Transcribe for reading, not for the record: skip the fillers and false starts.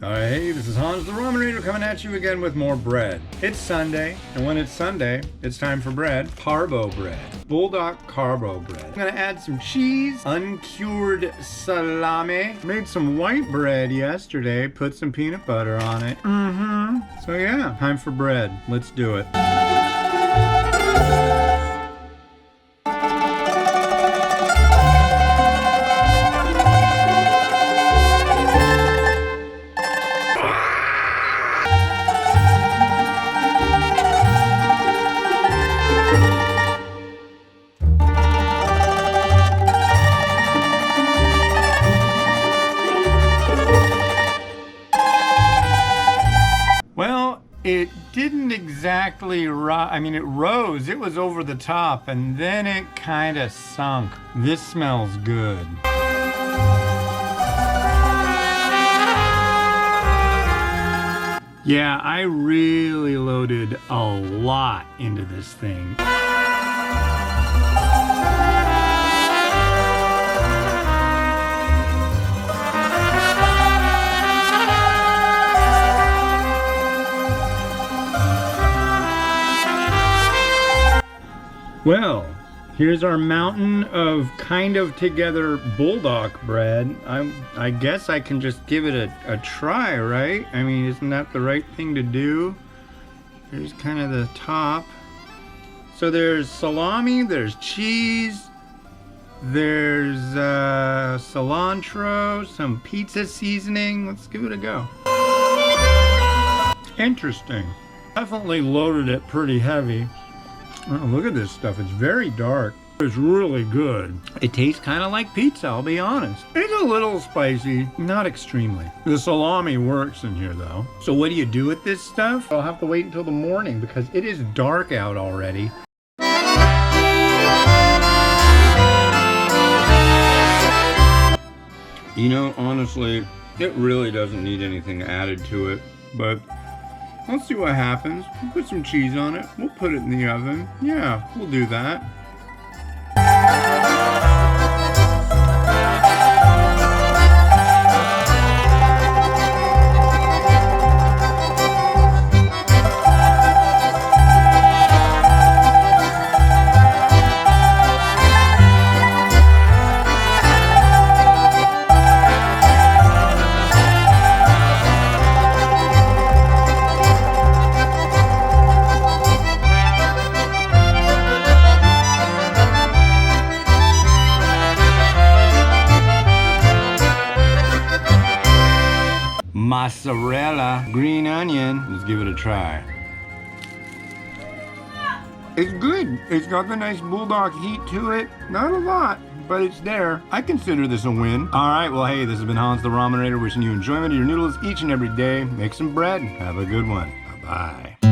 Hey, this is Hans the Ramen Reader coming at you again with more bread. It's Sunday, and when it's Sunday, it's time for bread. Carbo bread. Buldak carbo bread. I'm gonna add some cheese, uncured salami. Made some white bread yesterday, put some peanut butter on it. So yeah, time for bread. Let's do it. Well, it didn't exactly rise. I mean, it rose. It was over the top, and then it kind of sunk. This smells good. Yeah, I really loaded a lot into this thing. Well, here's our mountain of kind of together buldak bread. I guess I can just give it a try, right? I mean, isn't that the right thing to do? Here's kind of the top. So there's salami, there's cheese, there's cilantro, some pizza seasoning. Let's give it a go. Interesting. Definitely loaded it pretty heavy. Oh, look at this stuff. It's very dark. It's really good. It tastes kind of like pizza, I'll be honest. It's a little spicy, not extremely. The salami works in here though. So what do you do with this stuff? I'll have to wait until the morning because it is dark out already. You know, honestly, it really doesn't need anything added to it, but let's see what happens. We'll put some cheese on it. We'll put it in the oven. Yeah, we'll do that. Mozzarella, green onion. Let's give it a try. It's good. It's got the nice bulldog heat to it. Not a lot, but it's there. I consider this a win. All right, well, hey, this has been Hans the Ramen Reader wishing you enjoyment of your noodles each and every day. Make some bread. Have a good one. Bye-bye.